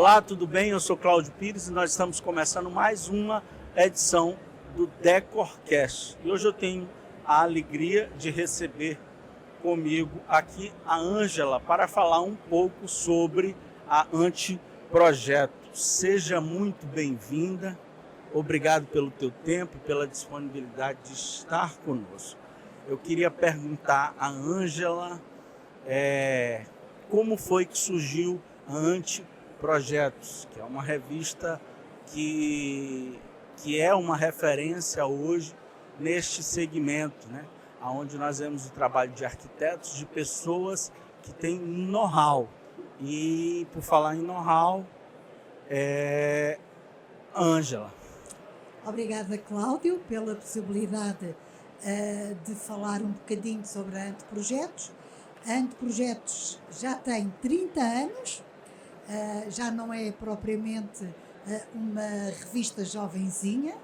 Olá, tudo bem? Eu sou Cláudio Pires e nós estamos começando mais uma edição do Decorcast. E hoje eu tenho a alegria de receber comigo aqui a Ângela para falar um pouco sobre a Anteprojeto. Seja muito bem-vinda, obrigado pelo teu tempo, pela disponibilidade de estar conosco. Eu queria perguntar a Ângela como foi que surgiu a Anteprojetos, que é uma revista que é uma referência hoje neste segmento, né? Onde nós vemos o trabalho de arquitetos, de pessoas que têm know-how. E por falar em know-how, Ângela. Obrigada, Cláudio, pela possibilidade de falar um bocadinho sobre a Anteprojetos. A Anteprojetos já tem 30 anos, já não é propriamente uma revista jovenzinha,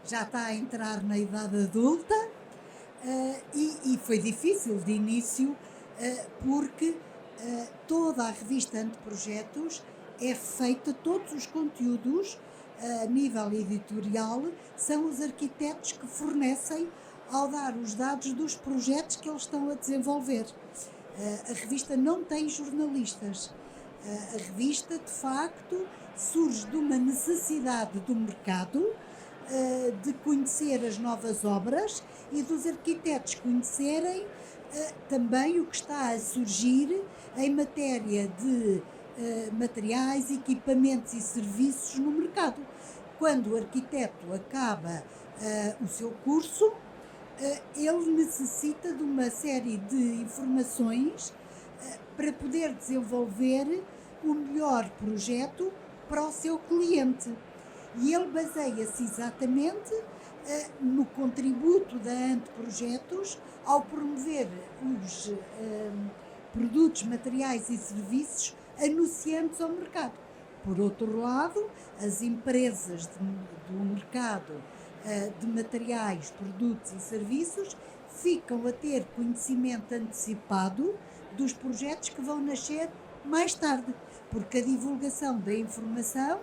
já está a entrar na idade adulta e foi difícil de início porque toda a revista Anteprojetos é feita, todos os conteúdos a nível editorial são os arquitetos que fornecem ao dar os dados dos projetos que eles estão a desenvolver. A revista não tem jornalistas. A revista, de facto, surge de uma necessidade do mercado de conhecer as novas obras e dos arquitetos conhecerem também o que está a surgir em matéria de materiais, equipamentos e serviços no mercado. Quando o arquiteto acaba o seu curso, ele necessita de uma série de informações para poder desenvolver o melhor projeto para o seu cliente. E ele baseia-se exatamente no contributo da Anteprojetos ao promover os produtos, materiais e serviços anunciantes ao mercado. Por outro lado, as empresas do mercado de materiais, produtos e serviços ficam a ter conhecimento antecipado dos projetos que vão nascer mais tarde, porque a divulgação da informação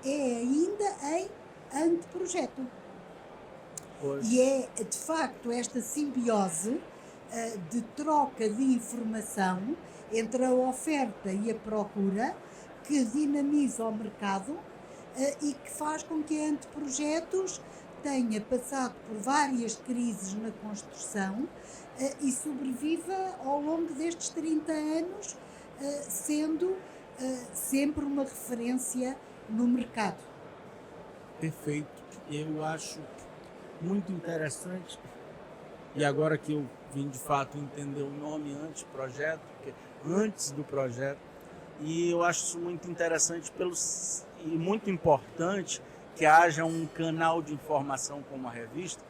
é ainda em anteprojeto. E é, de facto, esta simbiose de troca de informação entre a oferta e a procura que dinamiza o mercado e que faz com que a Anteprojetos tenha passado por várias crises na construção e sobreviva ao longo destes 30 anos, sendo sempre uma referência no mercado. Perfeito. Eu acho muito interessante, e agora que eu vim de fato entender o nome Anteprojeto, porque antes do projeto, e eu acho isso muito interessante e muito importante que haja um canal de informação como a revista,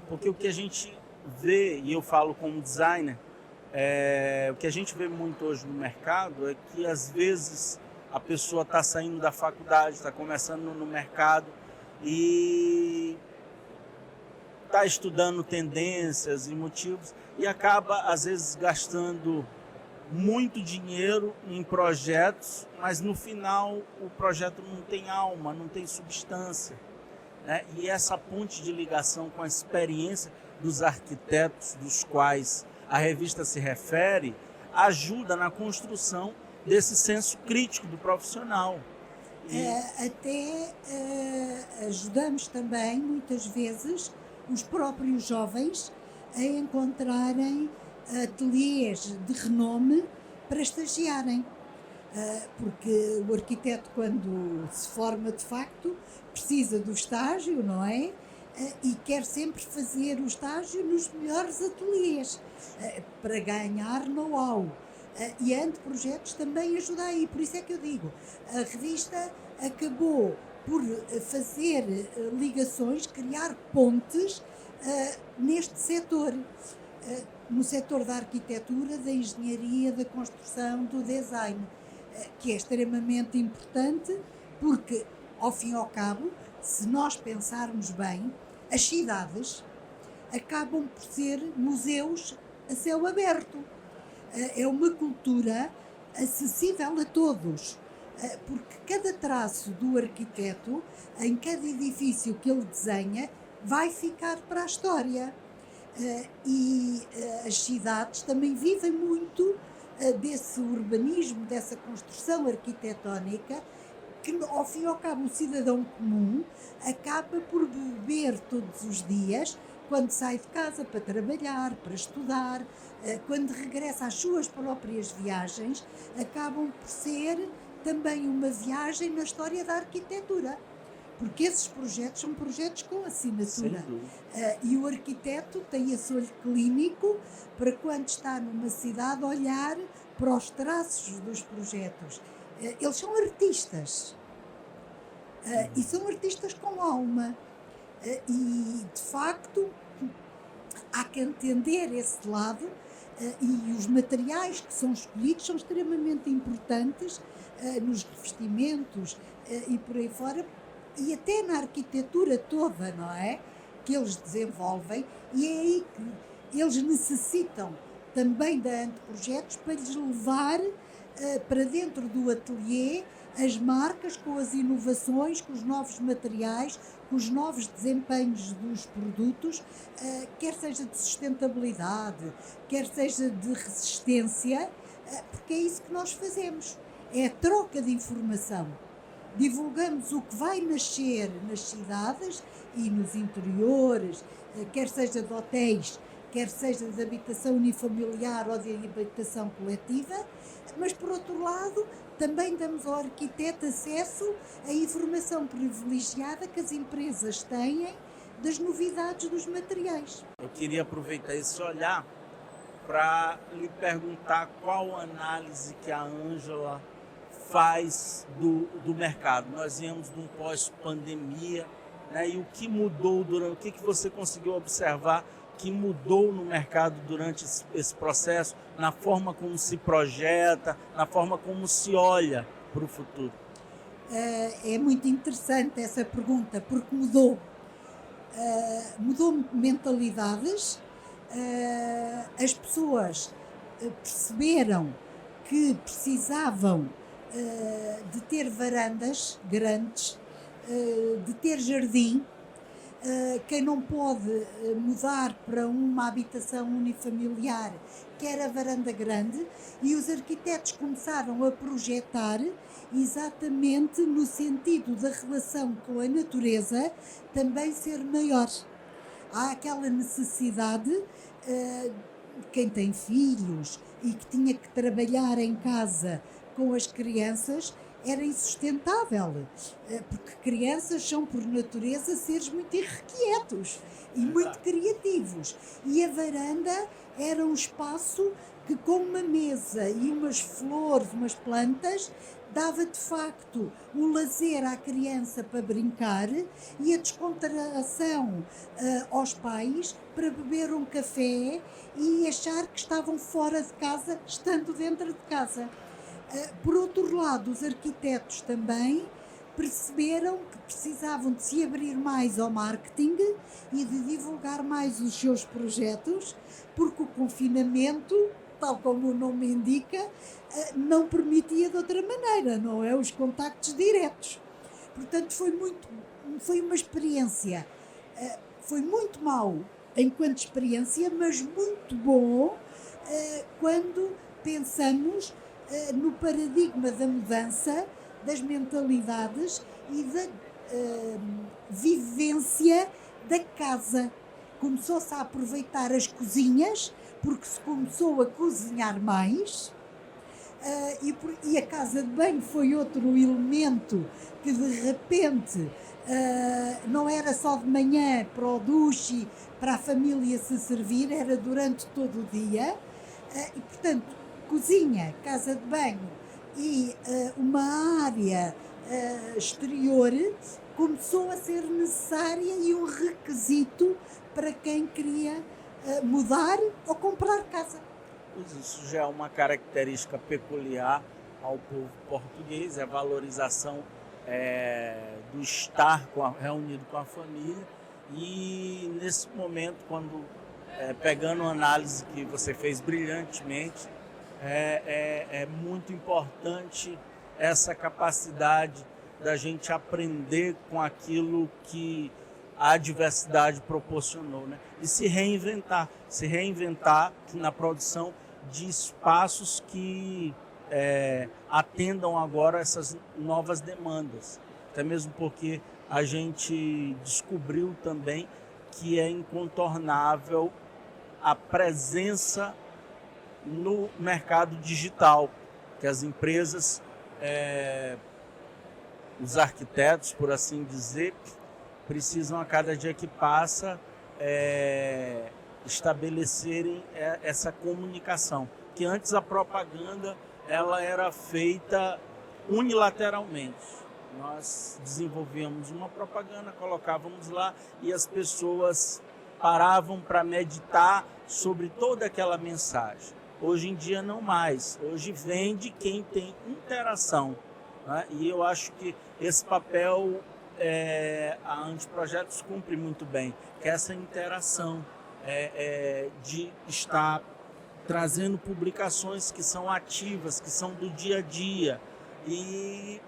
porque o que a gente vê, e eu falo como designer, o que a gente vê muito hoje no mercado é que às vezes a pessoa está saindo da faculdade, está começando no mercado e está estudando tendências e motivos e acaba às vezes gastando muito dinheiro em projetos, mas no final o projeto não tem alma, não tem substância, né? E essa ponte de ligação com a experiência dos arquitetos dos quais a revista se refere ajuda na construção desse senso crítico do profissional. Ajudamos também, muitas vezes, os próprios jovens a encontrarem ateliês de renome para estagiarem. Porque o arquiteto, quando se forma de facto, precisa do estágio, não é? E quer sempre fazer o estágio nos melhores ateliês para ganhar know-how. E a Anteprojetos também ajuda aí. Por isso é que eu digo, a revista acabou por fazer ligações, criar pontes neste setor. No setor da arquitetura, da engenharia, da construção, do design, que é extremamente importante porque, ao fim e ao cabo, se nós pensarmos bem, as cidades acabam por ser museus a céu aberto. É uma cultura acessível a todos. porque cada traço do arquiteto, em cada edifício que ele desenha, vai ficar para a história. As cidades também vivem muito desse urbanismo, dessa construção arquitetónica, que ao fim e ao cabo o cidadão comum acaba por beber todos os dias, quando sai de casa para trabalhar, para estudar, quando regressa às suas próprias viagens, acabam por ser também uma viagem na história da arquitetura. Porque esses projetos são projetos com assinatura. E o arquiteto tem esse olho clínico para, quando está numa cidade, olhar para os traços dos projetos. Eles são artistas. E são artistas com alma. E, de facto, há que entender esse lado. E os materiais que são escolhidos são extremamente importantes nos revestimentos e por aí fora, e até na arquitetura toda, não é? Que eles desenvolvem, e é aí que eles necessitam também de anteprojetos para lhes levar para dentro do ateliê as marcas com as inovações, com os novos materiais, com os novos desempenhos dos produtos, quer seja de sustentabilidade, quer seja de resistência, porque é isso que nós fazemos, é a troca de informação. Divulgamos o que vai nascer nas cidades e nos interiores, quer seja de hotéis, quer seja de habitação unifamiliar ou de habitação coletiva, mas, por outro lado, também damos ao arquiteto acesso à informação privilegiada que as empresas têm das novidades dos materiais. Eu queria aproveitar esse olhar para lhe perguntar qual análise que a Ângela faz do mercado. Nós viemos de um pós-pandemia, né? E o que mudou o que você conseguiu observar que mudou no mercado durante esse processo, na forma como se projeta, na forma como se olha para o futuro? É muito interessante essa pergunta, porque mudou mentalidades, as pessoas perceberam que precisavam de ter varandas grandes, de ter jardim. Quem não pode mudar para uma habitação unifamiliar quer a varanda grande, e os arquitetos começaram a projetar exatamente no sentido da relação com a natureza também ser maior. Há aquela necessidade, quem tem filhos e que tinha que trabalhar em casa com as crianças, era insustentável, porque crianças são, por natureza, seres muito irrequietos e muito criativos. E a varanda era um espaço que, com uma mesa e umas flores, umas plantas, dava de facto o lazer à criança para brincar e a descontração aos pais para beber um café e achar que estavam fora de casa, estando dentro de casa. Por outro lado, os arquitetos também perceberam que precisavam de se abrir mais ao marketing e de divulgar mais os seus projetos, porque o confinamento, tal como o nome indica, não permitia de outra maneira, não é? Os contactos diretos. Portanto, foi uma experiência, foi muito mau enquanto experiência, mas muito bom quando pensamos no paradigma da mudança das mentalidades e da vivência da casa. Começou-se a aproveitar as cozinhas, porque se começou a cozinhar mais, e a casa de banho foi outro elemento que, de repente, não era só de manhã para o duche, para a família se servir, era durante todo o dia, e, portanto, cozinha, casa de banho e uma área exterior começou a ser necessária e um requisito para quem queria mudar ou comprar casa. Isso já é uma característica peculiar ao povo português, a valorização do estar reunido com a família. E nesse momento, quando pegando a análise que você fez brilhantemente, é muito importante essa capacidade da gente aprender com aquilo que a diversidade proporcionou, né? E se reinventar na produção de espaços que atendam agora essas novas demandas. Até mesmo porque a gente descobriu também que é incontornável a presença no mercado digital, que as empresas, os arquitetos, por assim dizer, precisam a cada dia que passa estabelecerem essa comunicação, que antes a propaganda ela era feita unilateralmente. Nós desenvolvíamos uma propaganda, colocávamos lá e as pessoas paravam para meditar sobre toda aquela mensagem. Hoje em dia não mais, hoje vende quem tem interação, né? E eu acho que esse papel a Anteprojetos cumpre muito bem, que é essa interação de estar trazendo publicações que são ativas, que são do dia a dia. E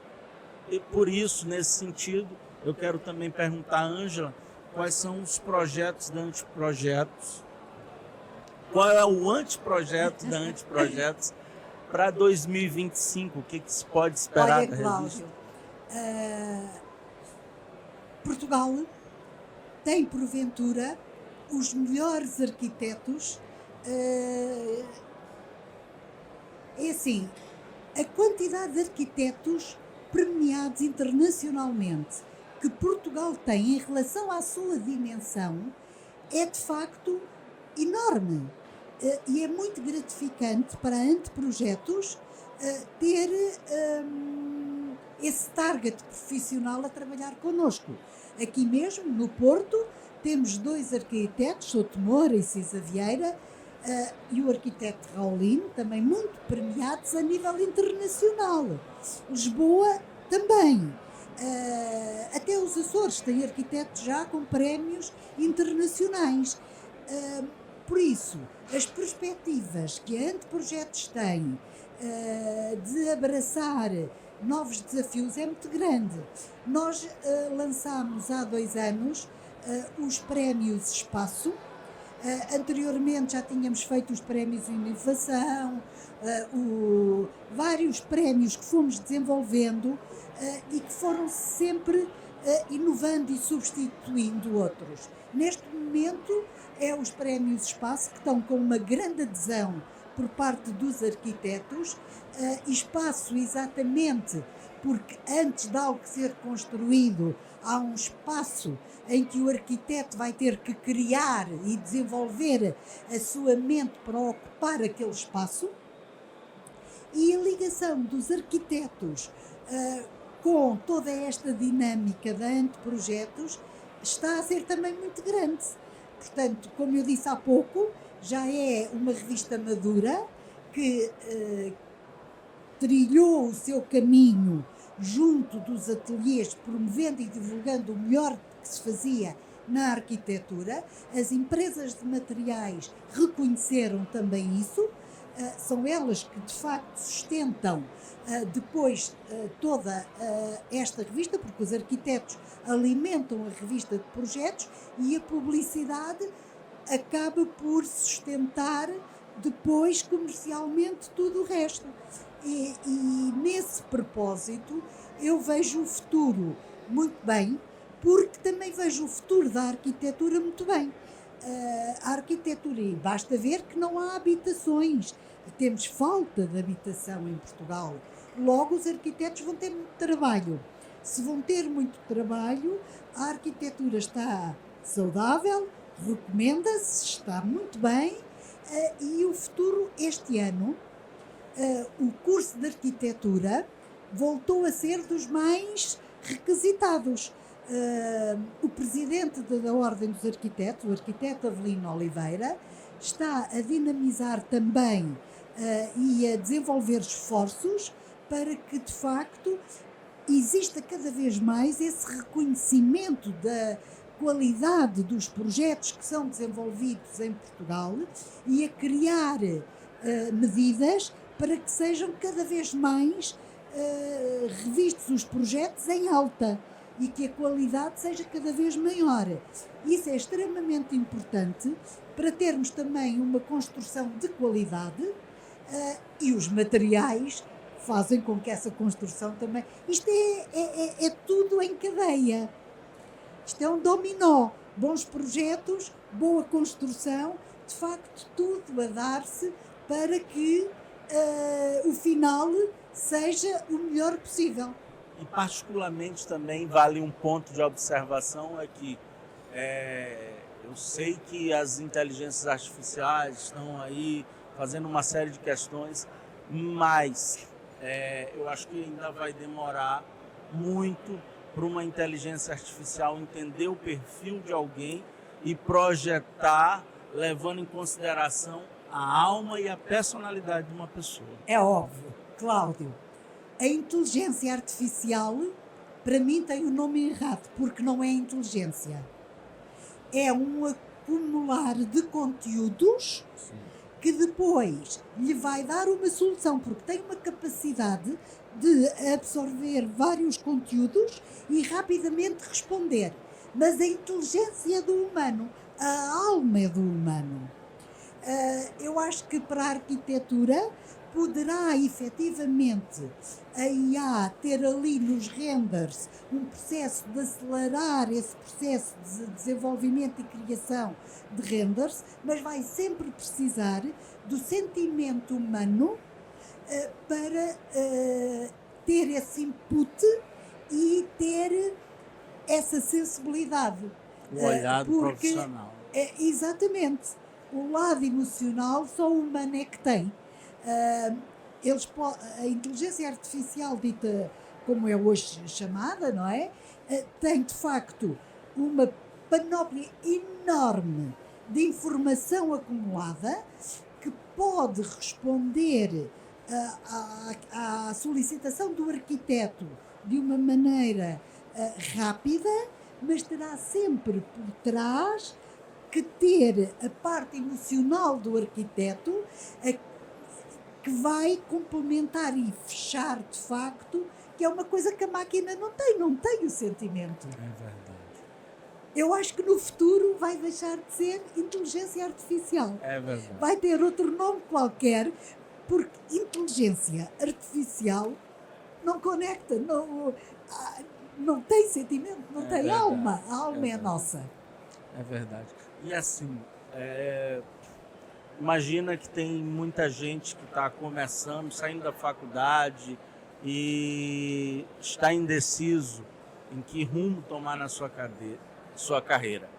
por isso, nesse sentido, eu quero também perguntar à Ângela quais são os projetos da Anteprojetos, qual é o anteprojeto da Anteprojetos para 2025, o que se pode esperar? Olha, Cláudio, Portugal tem, porventura, os melhores arquitetos. É assim, a quantidade de arquitetos premiados internacionalmente que Portugal tem em relação à sua dimensão é de facto enorme. E é muito gratificante para a Anteprojetos ter esse target profissional a trabalhar connosco. Aqui mesmo, no Porto, temos 2 arquitetos, Souto Moura e Cisa Vieira, e o arquiteto Raulino, também muito premiados a nível internacional. Lisboa também. Até os Açores têm arquitetos já com prémios internacionais. Por isso, as perspectivas que a Anteprojetos tem de abraçar novos desafios é muito grande. Nós lançámos há 2 anos os prémios Espaço. Anteriormente já tínhamos feito os prémios de inovação, vários prémios que fomos desenvolvendo e que foram sempre inovando e substituindo outros. Neste momento é os prémios Espaço, que estão com uma grande adesão por parte dos arquitetos. Espaço exatamente porque antes de algo ser construído há um espaço em que o arquiteto vai ter que criar e desenvolver a sua mente para ocupar aquele espaço, e a ligação dos arquitetos com toda esta dinâmica da Anteprojetos está a ser também muito grande. Portanto, como eu disse há pouco, já é uma revista madura que trilhou o seu caminho junto dos ateliês, promovendo e divulgando o melhor que se fazia na arquitetura. As empresas de materiais reconheceram também isso. São elas que de facto sustentam depois toda esta revista, porque os arquitetos alimentam a revista de projetos e a publicidade acaba por sustentar depois comercialmente tudo o resto. E nesse propósito eu vejo o futuro muito bem, porque também vejo o futuro da arquitetura muito bem. A arquitetura, e basta ver que não há habitações, temos falta de habitação em Portugal. Logo, os arquitetos vão ter muito trabalho. Se vão ter muito trabalho, a arquitetura está saudável, recomenda-se, está muito bem, e o futuro, este ano, o curso de arquitetura voltou a ser dos mais requisitados. O presidente da Ordem dos Arquitetos, o arquiteto Avelino Oliveira, está a dinamizar também e a desenvolver esforços para que, de facto, exista cada vez mais esse reconhecimento da qualidade dos projetos que são desenvolvidos em Portugal e a criar medidas para que sejam cada vez mais revistes os projetos em alta e que a qualidade seja cada vez maior. Isso é extremamente importante para termos também uma construção de qualidade e os materiais fazem com que essa construção também... Isto é tudo em cadeia. Isto é um dominó. Bons projetos, boa construção, de facto tudo a dar-se para que o final seja o melhor possível. E particularmente também vale um ponto de observação é que eu sei que as inteligências artificiais estão aí fazendo uma série de questões, mas eu acho que ainda vai demorar muito para uma inteligência artificial entender o perfil de alguém e projetar, levando em consideração a alma e a personalidade de uma pessoa. É óbvio, Cláudio. A inteligência artificial, para mim, tem o nome errado, porque não é inteligência. É um acumular de conteúdos que depois lhe vai dar uma solução, porque tem uma capacidade de absorver vários conteúdos e rapidamente responder. Mas a inteligência é do humano, a alma é do humano. Eu acho que para a arquitetura poderá efetivamente a IA ter ali nos renders um processo de acelerar esse processo de desenvolvimento e criação de renders, mas vai sempre precisar do sentimento humano para ter esse input e ter essa sensibilidade. O olhar do profissional. Exatamente. O lado emocional só o humano é que tem. A inteligência artificial dita como é hoje chamada, não é? Tem de facto uma panóplia enorme de informação acumulada que pode responder à solicitação do arquiteto de uma maneira rápida, mas terá sempre por trás que ter a parte emocional do arquiteto que vai complementar e fechar de facto, que é uma coisa que a máquina não tem o sentimento. É verdade. Eu acho que no futuro vai deixar de ser inteligência artificial. É verdade. Vai ter outro nome qualquer, porque inteligência artificial não conecta, não tem sentimento, não tem verdade. alma. A alma é nossa. É verdade. E assim, imagina que tem muita gente que está começando, saindo da faculdade e está indeciso em que rumo tomar na sua carreira.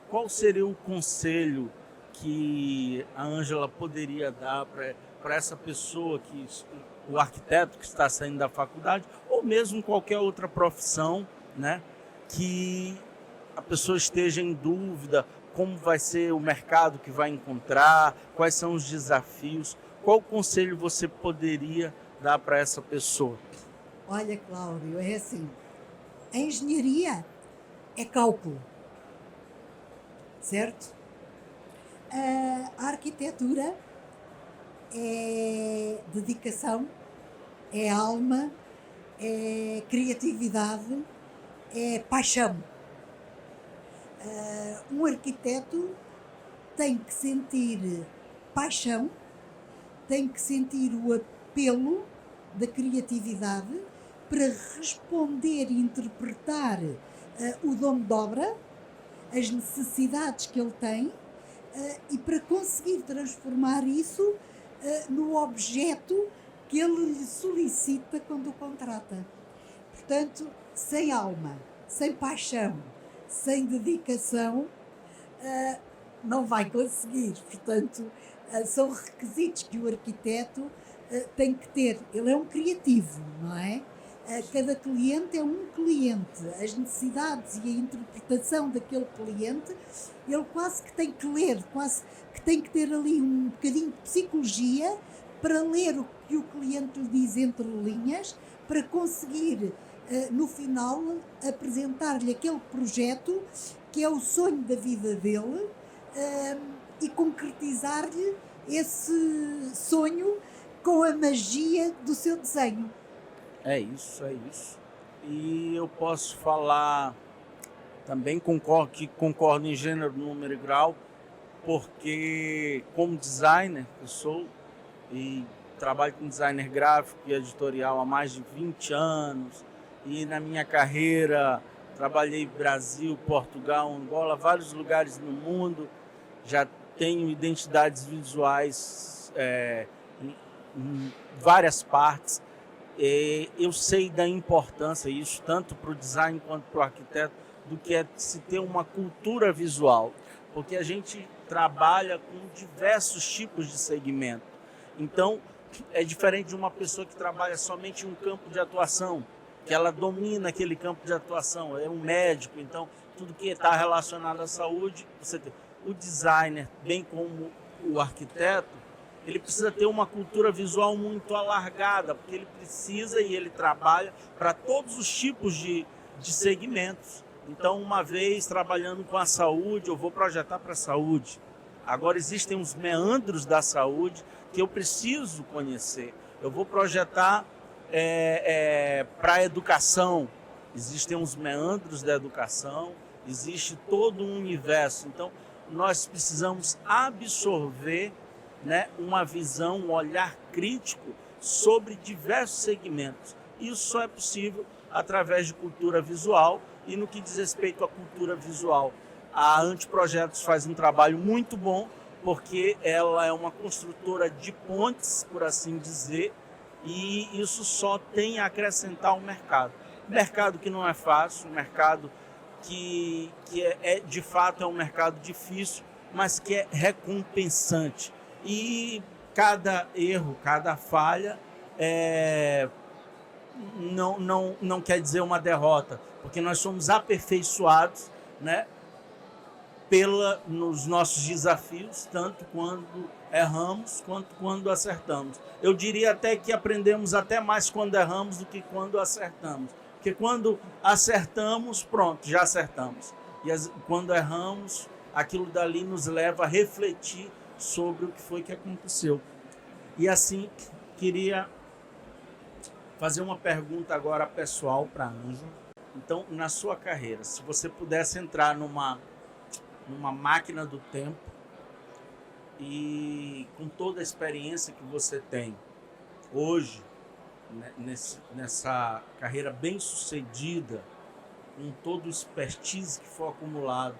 Qual seria o conselho que a Ângela poderia dar para essa pessoa, o arquiteto que está saindo da faculdade, ou mesmo qualquer outra profissão, né, que a pessoa esteja em dúvida, como vai ser o mercado que vai encontrar, quais são os desafios, qual conselho você poderia dar para essa pessoa? Olha, Cláudio, é assim, a engenharia é cálculo, certo? A arquitetura é dedicação, é alma, é criatividade, é paixão. Um arquiteto tem que sentir paixão, tem que sentir o apelo da criatividade para responder e interpretar o dom de obra, as necessidades que ele tem e para conseguir transformar isso no objeto que ele lhe solicita quando o contrata. Portanto, sem alma, sem paixão, sem dedicação, não vai conseguir. Portanto, são requisitos que o arquiteto tem que ter. Ele é um criativo, não é? Cada cliente é um cliente. As necessidades e a interpretação daquele cliente, ele quase que tem que ler, quase que tem que ter ali um bocadinho de psicologia para ler o que o cliente lhe diz entre linhas, para conseguir no final apresentar-lhe aquele projeto que é o sonho da vida dele e concretizar-lhe esse sonho com a magia do seu desenho. É isso, é isso. E eu posso falar também, concordo em gênero, número e grau, porque como designer eu sou e trabalho com designer gráfico e editorial há mais de 20 anos, e na minha carreira trabalhei em Brasil, Portugal, Angola, vários lugares no mundo, já tenho identidades visuais em várias partes. Eu sei da importância, isso tanto para o design quanto para o arquiteto, do que é se ter uma cultura visual, porque a gente trabalha com diversos tipos de segmento. Então, é diferente de uma pessoa que trabalha somente em um campo de atuação, que ela domina aquele campo de atuação, é um médico, então tudo que está relacionado à saúde, você tem. O designer, bem como o arquiteto, ele precisa ter uma cultura visual muito alargada, porque ele precisa e ele trabalha para todos os tipos de segmentos. Então, uma vez trabalhando com a saúde, eu vou projetar para a saúde. Agora existem os meandros da saúde que eu preciso conhecer. Eu vou projetar para a educação. Existem os meandros da educação, existe todo um universo. Então, nós precisamos absorver, né, uma visão, um olhar crítico sobre diversos segmentos. Isso só é possível através de cultura visual. E no que diz respeito à cultura visual, a Anteprojetos faz um trabalho muito bom, porque ela é uma construtora de pontes, por assim dizer, e isso só tem a acrescentar ao mercado. Mercado que não é fácil, mercado que de fato é um mercado difícil, mas que é recompensante. E cada erro, cada falha não quer dizer uma derrota, porque nós somos aperfeiçoados, né, nos nossos desafios, tanto quando erramos quanto quando acertamos. Eu diria até que aprendemos até mais quando erramos do que quando acertamos, porque quando acertamos, pronto, já acertamos. E quando erramos, aquilo dali nos leva a refletir sobre o que foi que aconteceu. E assim, queria fazer uma pergunta agora pessoal para a Ângela. Então, na sua carreira, se você pudesse entrar numa máquina do tempo e com toda a experiência que você tem hoje, né, nessa carreira bem sucedida, com todo o expertise que foi acumulado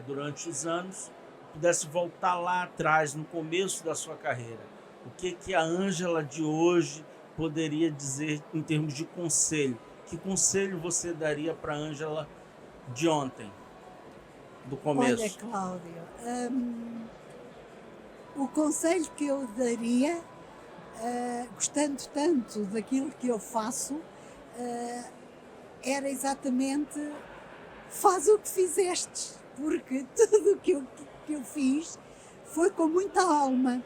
durante os anos, pudesse voltar lá atrás, no começo da sua carreira, o que a Ângela de hoje poderia dizer em termos de conselho? Que conselho você daria para a Ângela de ontem, do começo? Olha, Cláudio, o conselho que eu daria, gostando tanto daquilo que eu faço, era exatamente: faz o que fizeste, porque tudo o que eu fiz foi com muita alma.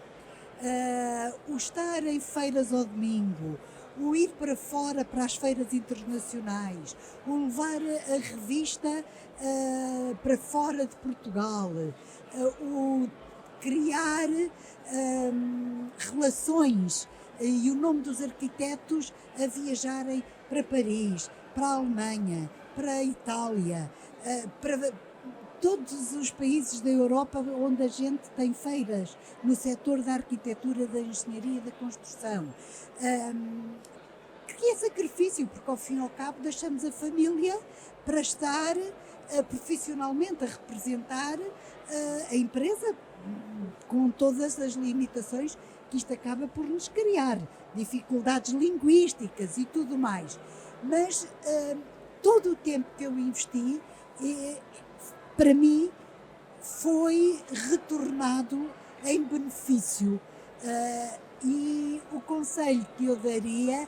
O estar em feiras ao domingo, o ir para fora para as feiras internacionais, o levar a revista para fora de Portugal, o criar relações e o nome dos arquitetos a viajarem para Paris, para a Alemanha, para a Itália, para todos os países da Europa onde a gente tem feiras no setor da arquitetura, da engenharia e da construção. Que é sacrifício, porque ao fim e ao cabo deixamos a família para estar profissionalmente a representar a empresa, com todas as limitações que isto acaba por nos criar, dificuldades linguísticas e tudo mais. Mas todo o tempo que eu investi, para mim, foi retornado em benefício. E o conselho que eu daria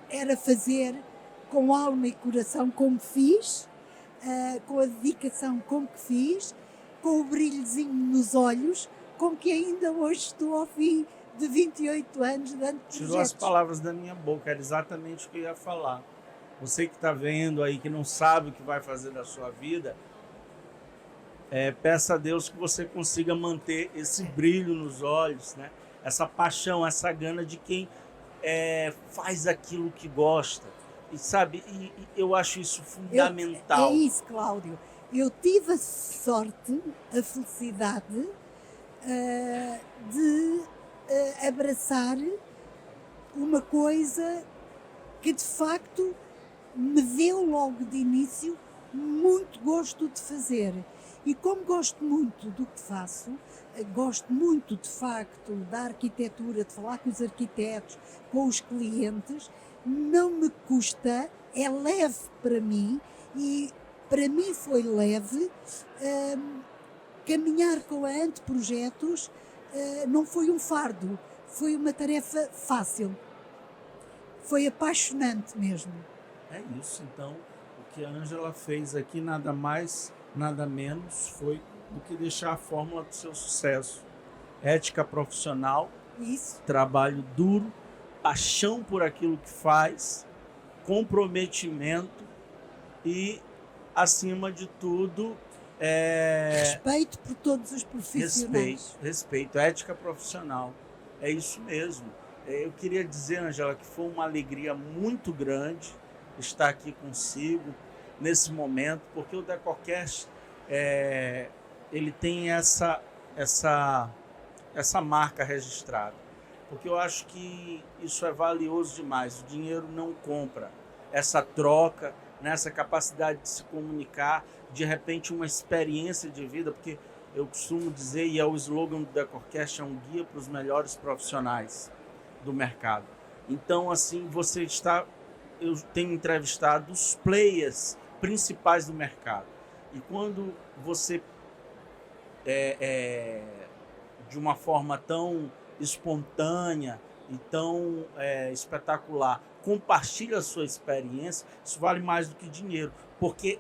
era fazer com alma e coração como fiz, com a dedicação com que fiz, com o brilhozinho nos olhos, com que ainda hoje estou ao fim de 28 anos de Anteprojetos. Tirou as palavras da minha boca, era exatamente o que eu ia falar. Você que está vendo aí, que não sabe o que vai fazer da sua vida, peça a Deus que você consiga manter esse brilho nos olhos, né? Essa paixão, essa gana de quem faz aquilo que gosta. E sabe, eu acho isso fundamental. É isso, Cláudio. Eu tive a sorte, a felicidade de abraçar uma coisa que de facto me deu logo de início muito gosto de fazer. E como gosto muito do que faço, gosto muito de facto da arquitetura, de falar com os arquitetos, com os clientes, não me custa, é leve para mim e para mim foi leve. Caminhar com a Anteprojetos não foi um fardo, foi uma tarefa fácil. Foi apaixonante mesmo. É isso, então, o que a Ângela fez aqui nada mais, nada menos foi do que deixar a fórmula do seu sucesso. Ética profissional, Isso. trabalho duro, paixão por aquilo que faz, comprometimento e, acima de tudo, respeito por todos os profissionais. Respeito, ética profissional. É isso mesmo. Eu queria dizer, Ângela, que foi uma alegria muito grande estar aqui consigo nesse momento, porque o Decorcast ele tem essa marca registrada. Porque eu acho que isso é valioso demais. O dinheiro não compra essa troca, né, essa capacidade de se comunicar, de repente uma experiência de vida, porque eu costumo dizer, e é o slogan do Decorcast, é um guia para os melhores profissionais do mercado. Então, assim, eu tenho entrevistado os players principais do mercado. E quando você, de uma forma tão espontânea e tão espetacular, compartilha a sua experiência, isso vale mais do que dinheiro, porque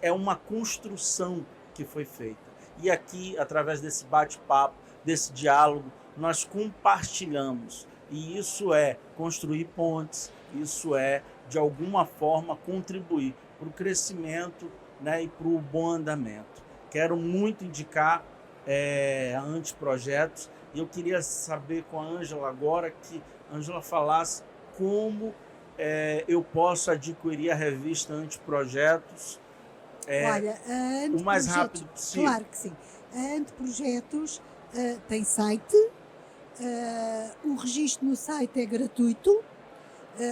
é uma construção que foi feita. E aqui, através desse bate-papo, desse diálogo, nós compartilhamos. E isso é construir pontes, isso é, de alguma forma, contribuir para o crescimento, né, e para o bom andamento. Quero muito indicar a Anteprojetos. E eu queria saber com a Ângela agora, que a Ângela falasse como eu posso adquirir a revista Anteprojetos Olha, o mais rápido possível. Claro que sim. A Anteprojetos tem site, o registro no site é gratuito,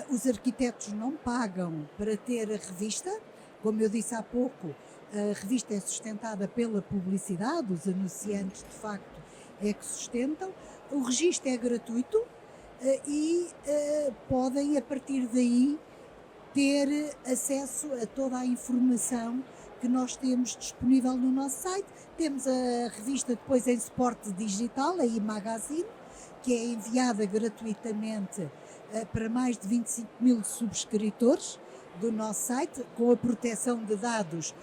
os arquitetos não pagam para ter a revista. Como eu disse há pouco, a revista é sustentada pela publicidade, os anunciantes de facto é que sustentam. O registro é gratuito e podem a partir daí ter acesso a toda a informação que nós temos disponível no nosso site. Temos a revista depois em suporte digital, a e-magazine, que é enviada gratuitamente para mais de 25 mil subscritores do nosso site. Com a proteção de dados,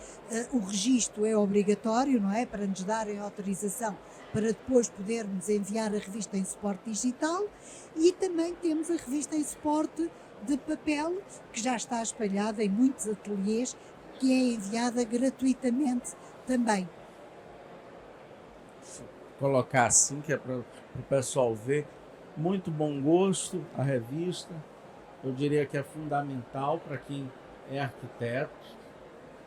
o registro é obrigatório, não é? Para nos darem autorização para depois podermos enviar a revista em suporte digital. E também temos a revista em suporte de papel, que já está espalhada em muitos ateliês, que é enviada gratuitamente também. Colocar assim, que é para o pessoal ver. Muito bom gosto a revista. Eu diria que é fundamental para quem é arquiteto.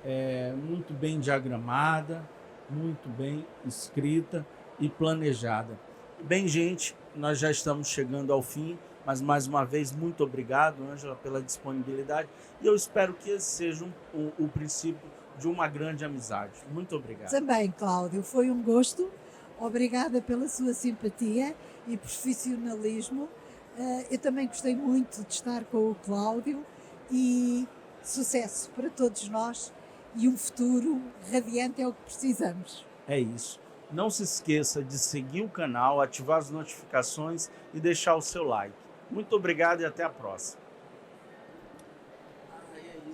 É muito bem diagramada, muito bem escrita e planejada. Bem, gente, nós já estamos chegando ao fim, mas mais uma vez, muito obrigado, Ângela, pela disponibilidade. E eu espero que esse seja o princípio de uma grande amizade. Muito obrigado. Também, Cláudio, foi um gosto. Obrigada pela sua simpatia e profissionalismo. Eu também gostei muito de estar com o Cláudio e sucesso para todos nós e um futuro radiante é o que precisamos. É isso. Não se esqueça de seguir o canal, ativar as notificações e deixar o seu like. Muito obrigado e até a próxima.